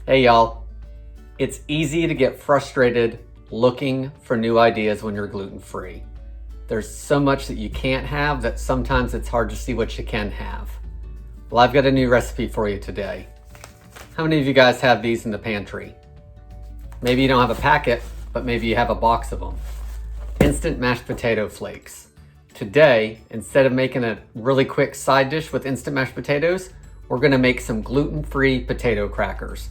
Hey y'all, it's easy to get frustrated looking for new ideas when you're gluten-free. There's so much that you can't have that sometimes it's hard to see what you can have. Well, I've got a new recipe for you today. How many of you guys have these in the pantry? Maybe you don't have a packet, but maybe you have a box of them. Instant mashed potato flakes. Today, instead of making a really quick side dish with instant mashed potatoes, we're gonna make some gluten-free potato crackers.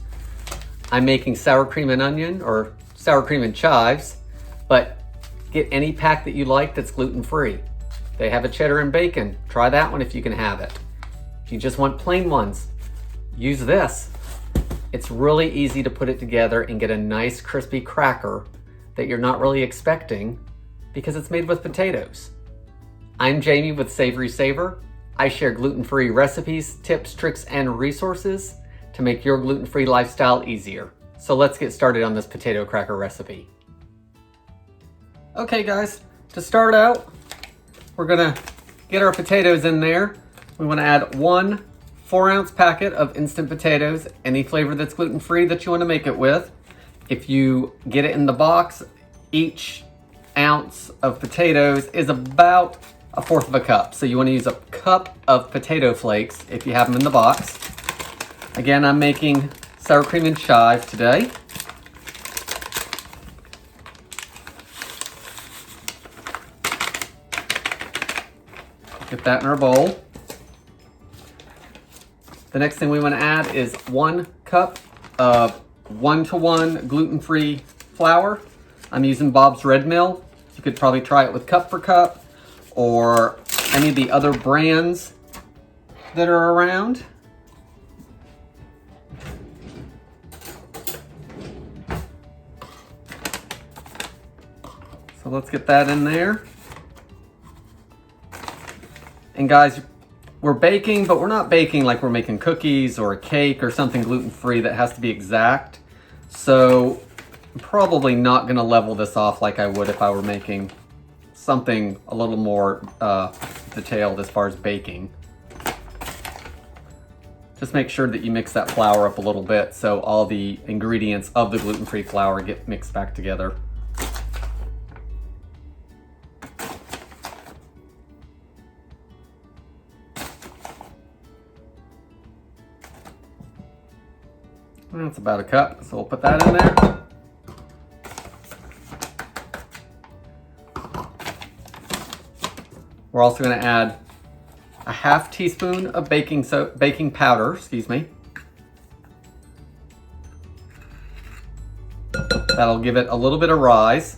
I'm making sour cream and onion or sour cream and chives, but get any pack that you like that's gluten-free. They have a cheddar and bacon. Try that one if you can have it. If you just want plain ones, use this. It's really easy to put it together and get a nice crispy cracker that you're not really expecting because it's made with potatoes. I'm Jamie with SavorySaver. I share gluten-free recipes, tips, tricks, and resources to make your gluten-free lifestyle easier. So let's get started on this potato cracker recipe. Okay guys, to start out, we're gonna get our potatoes in there. We wanna add 1 4-ounce packet of instant potatoes, any flavor that's gluten-free that you wanna make it with. If you get it in the box, each ounce of potatoes is about 1/4 of a cup. So you wanna use a cup of potato flakes if you have them in the box. Again, I'm making sour cream and chive today. Get that in our bowl. The next thing we want to add is 1 cup of 1-to-1 gluten-free flour. I'm using Bob's Red Mill. You could probably try it with cup for cup or any of the other brands that are around. So let's get that in there. And guys, we're baking, but we're not baking like we're making cookies or a cake or something gluten-free that has to be exact. So I'm probably not gonna level this off like I would if I were making something a little more detailed as far as baking. Just make sure that you mix that flour up a little bit so all the ingredients of the gluten-free flour get mixed back together. That's about a cup, so we'll put that in there. We're also going to add a 1/2 teaspoon of baking powder, That'll give it a little bit of rise.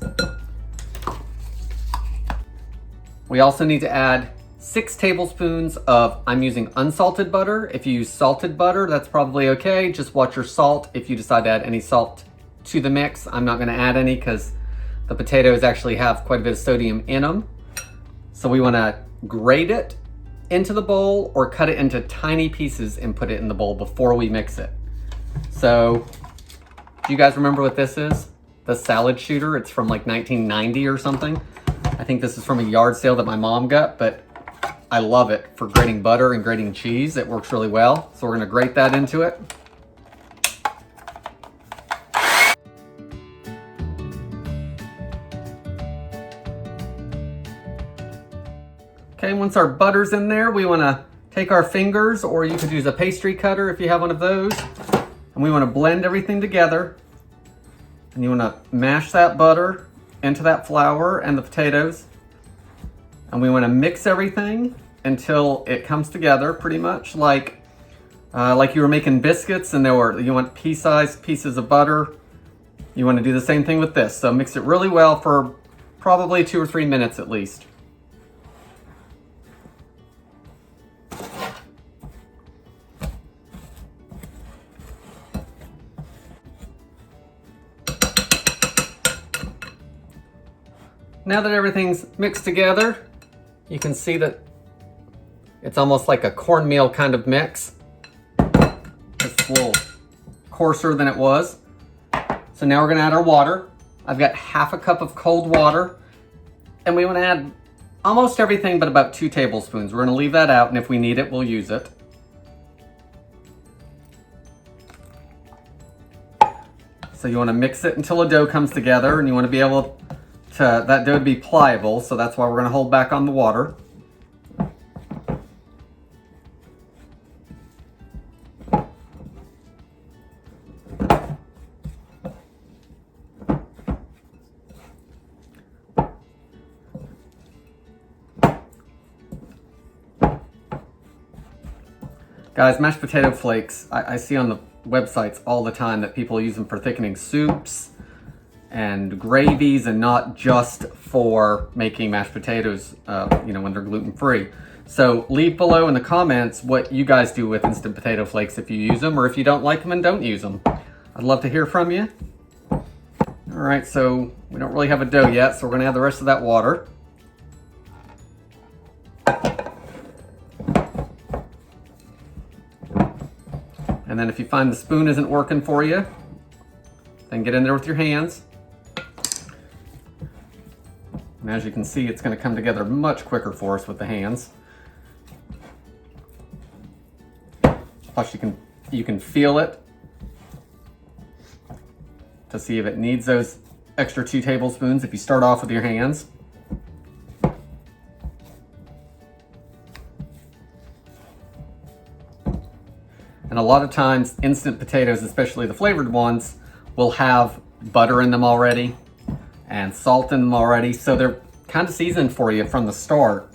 We also need to add 6 tablespoons of, I'm using unsalted butter. If you use salted butter, that's probably okay. Just watch your salt if you decide to add any salt to the mix. I'm not gonna add any because the potatoes actually have quite a bit of sodium in them. So we wanna grate it into the bowl or cut it into tiny pieces and put it in the bowl before we mix it. So, do you guys remember what this is? The salad shooter, it's from like 1990 or something. I think this is from a yard sale that my mom got, but I love it for grating butter and grating cheese. It works really well. So we're gonna grate that into it. Okay, once our butter's in there, we wanna take our fingers, or you could use a pastry cutter if you have one of those, and we wanna blend everything together. And you wanna mash that butter into that flour and the potatoes. And we wanna mix everything until it comes together, pretty much like you were making biscuits and you want pea-sized pieces of butter. You wanna do the same thing with this. So mix it really well for probably 2 or 3 minutes at least. Now that everything's mixed together, you can see that it's almost like a cornmeal kind of mix. It's a little coarser than it was. So now we're gonna add our water. I've got 1/2 cup of cold water, and we wanna add almost everything but about 2 tablespoons. We're gonna leave that out, and if we need it, we'll use it. So you want to mix it until a dough comes together, and you want to be able to, that dough to be pliable, so that's why we're going to hold back on the water. Guys, mashed potato flakes, I see on the websites all the time that people use them for thickening soups and gravies, and not just for making mashed potatoes, when they're gluten-free. So leave below in the comments what you guys do with instant potato flakes, if you use them, or if you don't like them and don't use them. I'd love to hear from you. All right, so we don't really have a dough yet, so we're gonna add the rest of that water. And then if you find the spoon isn't working for you, then get in there with your hands. And as you can see, it's going to come together much quicker for us with the hands. Plus you can feel it to see if it needs those extra 2 tablespoons if you start off with your hands. And a lot of times, instant potatoes, especially the flavored ones, will have butter in them already and salt in them already, so they're kind of seasoned for you from the start.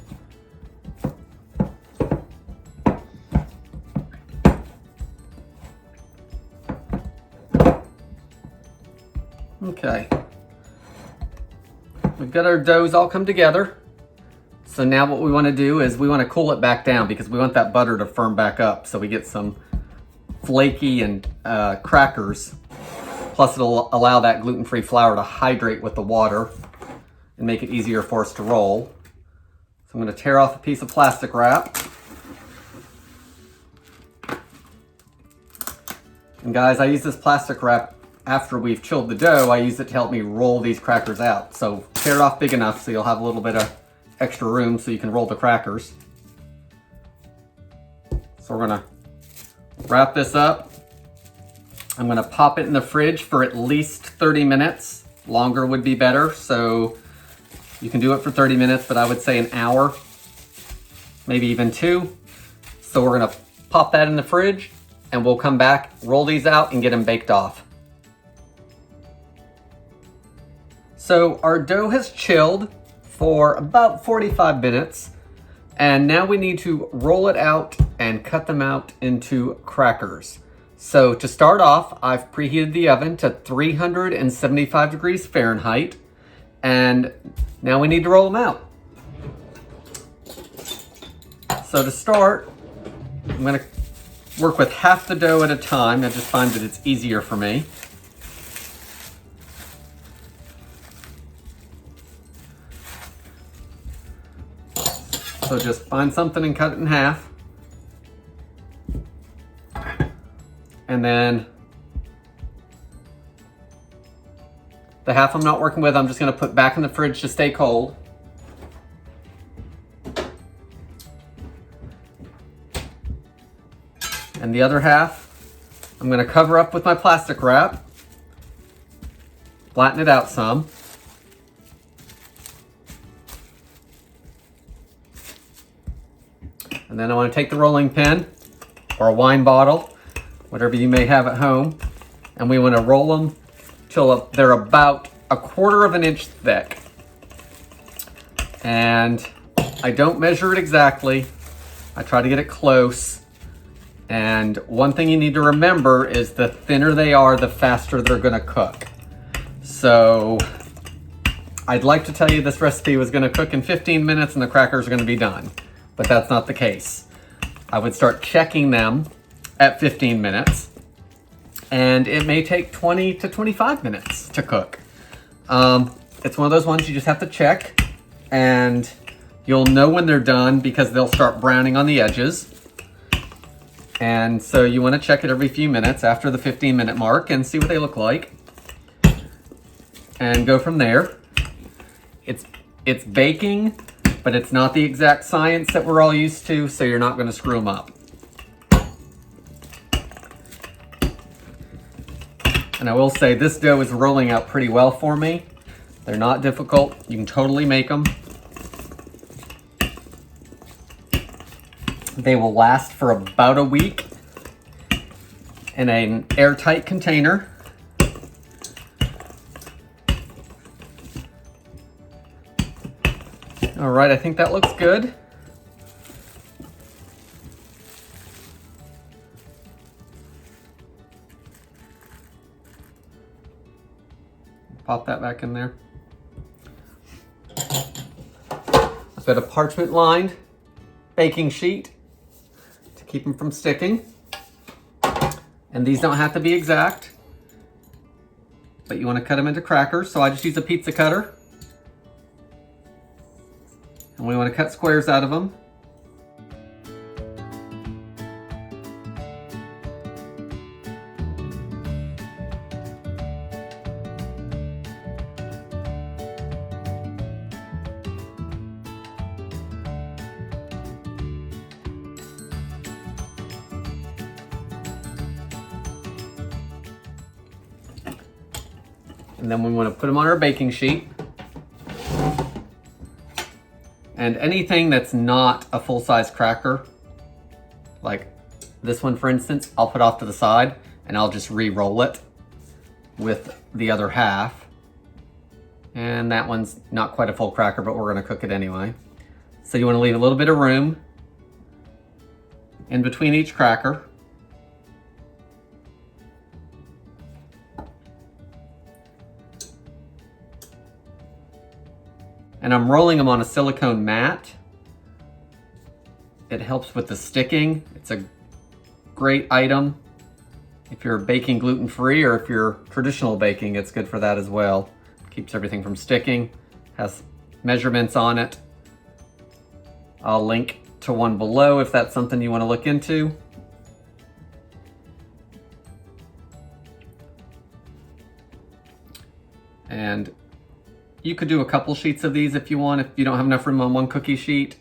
Okay. We've got our doughs all come together. So now what we want to do is we want to cool it back down, because we want that butter to firm back up so we get some flaky and crackers. Plus it'll allow that gluten-free flour to hydrate with the water and make it easier for us to roll. So I'm going to tear off a piece of plastic wrap. And guys, I use this plastic wrap after we've chilled the dough. I use it to help me roll these crackers out. So tear it off big enough so you'll have a little bit of extra room so you can roll the crackers. So we're going to wrap this up. I'm going to pop it in the fridge for at least 30 minutes. Longer would be better, so you can do it for 30 minutes, but I would say an hour, maybe even 2. So we're going to pop that in the fridge, and we'll come back, roll these out, and get them baked off. So our dough has chilled for about 45 minutes, and now we need to roll it out and cut them out into crackers. So to start off, I've preheated the oven to 375 degrees Fahrenheit, and now we need to roll them out. So to start, I'm going to work with half the dough at a time. I just find that it's easier for me. So just find something and cut it in half. And then the half I'm not working with, I'm just going to put back in the fridge to stay cold. And the other half, I'm going to cover up with my plastic wrap, flatten it out some. And then I want to take the rolling pin or a wine bottle, whatever you may have at home, and we want to roll them till they're about 1/4 inch thick. And I don't measure it exactly. I try to get it close. And one thing you need to remember is the thinner they are, the faster they're going to cook. So I'd like to tell you this recipe was going to cook in 15 minutes and the crackers are going to be done, but that's not the case. I would start checking them at 15 minutes, and it may take 20 to 25 minutes to cook. It's one of those ones you just have to check, and you'll know when they're done because they'll start browning on the edges. And so you want to check it every few minutes after the 15-minute mark and see what they look like, and go from there. It's baking, but it's not the exact science that we're all used to, so you're not going to screw them up. And I will say this dough is rolling out pretty well for me. They're not difficult. You can totally make them. They will last for about a week in an airtight container. All right, I think that looks good. Pop that back in there. I've got a parchment lined baking sheet to keep them from sticking. And these don't have to be exact, but you want to cut them into crackers. So I just use a pizza cutter. And we want to cut squares out of them. And then we want to put them on our baking sheet. And anything that's not a full-size cracker, like this one for instance, I'll put off to the side and I'll just re-roll it with the other half. And that one's not quite a full cracker, but we're gonna cook it anyway. So you wanna leave a little bit of room in between each cracker. And I'm rolling them on a silicone mat. It helps with the sticking. It's a great item if you're baking gluten-free, or if you're traditional baking, it's good for that as well. Keeps everything from sticking, has measurements on it. I'll link to one below if that's something you want to look into. And you could do a couple sheets of these if you want. If you don't have enough room on one cookie sheet,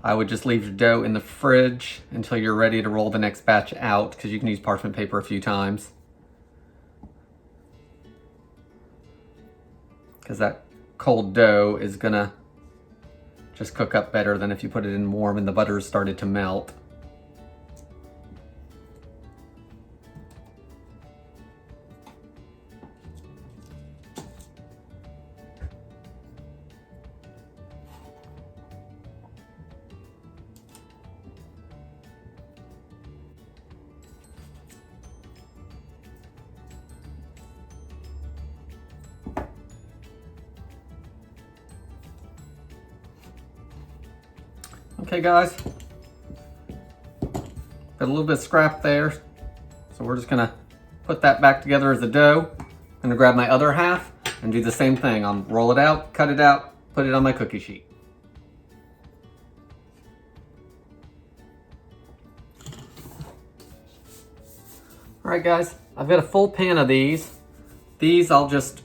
I would just leave your dough in the fridge until you're ready to roll the next batch out, because you can use parchment paper a few times. Because that cold dough is gonna just cook up better than if you put it in warm and the butter has started to melt. Okay guys, got a little bit of scrap there, so we're just gonna put that back together as a dough. I'm gonna grab my other half and do the same thing. I'll roll it out, cut it out, put it on my cookie sheet. All right guys, I've got a full pan of these. These I'll just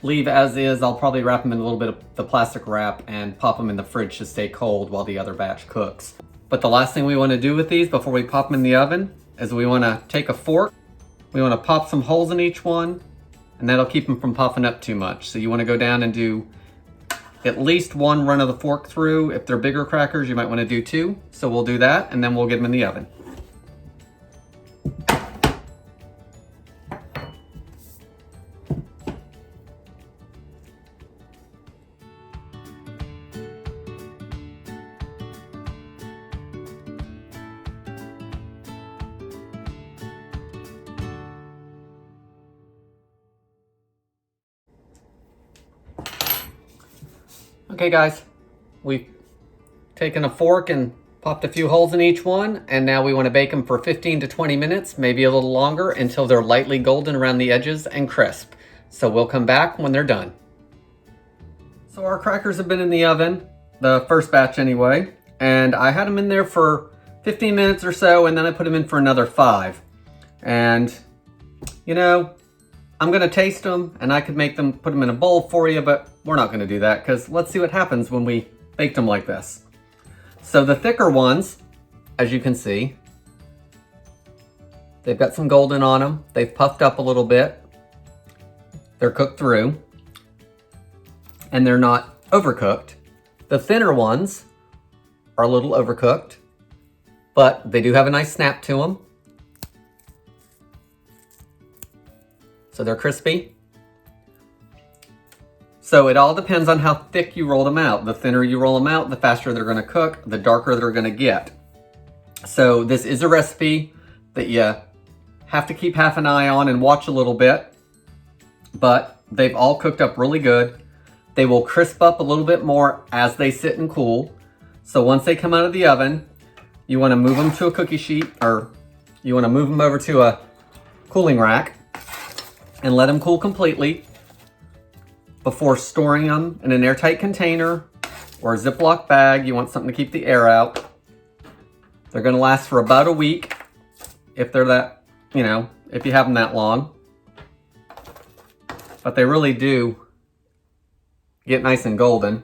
leave as is. I'll probably wrap them in a little bit of the plastic wrap and pop them in the fridge to stay cold while the other batch cooks. But the last thing we want to do with these before we pop them in the oven is we want to take a fork. We want to pop some holes in each one, and that'll keep them from puffing up too much. So you want to go down and do at least one run of the fork through. If they're bigger crackers, you might want to do two. So we'll do that, and then we'll get them in the oven. Okay guys, we've taken a fork and popped a few holes in each one, and now we want to bake them for 15 to 20 minutes, maybe a little longer, until they're lightly golden around the edges and crisp. So we'll come back when they're done. So our crackers have been in the oven, the first batch anyway, and I had them in there for 15 minutes or so, and then I put them in for another 5. And you know, I'm gonna taste them, and I could make them, put them in a bowl for you, but we're not gonna do that, because let's see what happens when we bake them like this. So the thicker ones, as you can see, They've got some golden on them. They've puffed up a little bit. They're cooked through. And they're not overcooked. The thinner ones are a little overcooked, but they do have a nice snap to them. So they're crispy. So it all depends on how thick you roll them out. The thinner you roll them out, the faster they're gonna cook, the darker they're gonna get. So this is a recipe that you have to keep half an eye on and watch a little bit, but they've all cooked up really good. They will crisp up a little bit more as they sit and cool. So once they come out of the oven, you wanna move them to a cookie sheet, or you wanna move them over to a cooling rack and let them cool completely before storing them in an airtight container or a Ziploc bag. You want something to keep the air out. They're gonna last for about a week if they're that, if you have them that long. But they really do get nice and golden.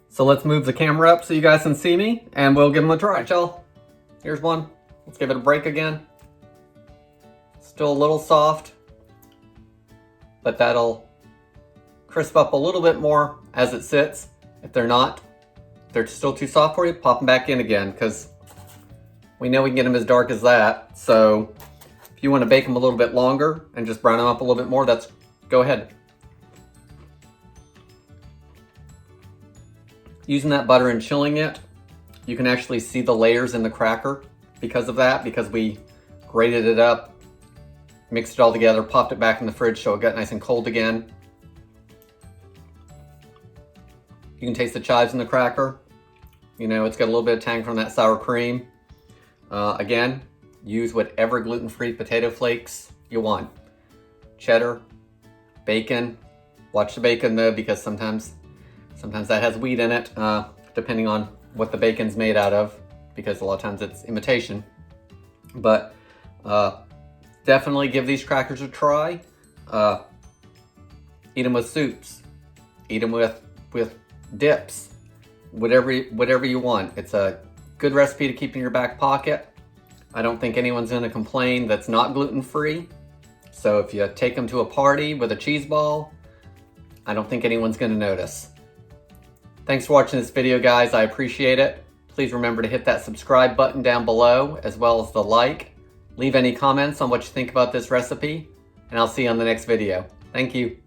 So let's move the camera up so you guys can see me, and we'll give them a try, y'all. Here's one. Let's give it a break again. Still a little soft, but that'll crisp up a little bit more as it sits. If they're not, if they're still too soft for you, pop them back in again, because we know we can get them as dark as that. So if you want to bake them a little bit longer and just brown them up a little bit more, go ahead. Using that butter and chilling it, you can actually see the layers in the cracker because of that, because we grated it up, mixed it all together, popped it back in the fridge so it got nice and cold again. You can taste the chives in the cracker. It's got a little bit of tang from that sour cream. Again, use whatever gluten-free potato flakes you want. Cheddar, bacon. Watch the bacon though, because sometimes that has wheat in it, depending on what the bacon's made out of, because a lot of times it's imitation. But definitely give these crackers a try. Eat them with soups. Eat them with dips. Whatever you want. It's a good recipe to keep in your back pocket. I don't think anyone's gonna complain that's not gluten-free. So if you take them to a party with a cheese ball, I don't think anyone's gonna notice. Thanks for watching this video, guys. I appreciate it. Please remember to hit that subscribe button down below, as well as the like. Leave any comments on what you think about this recipe, and I'll see you on the next video. Thank you.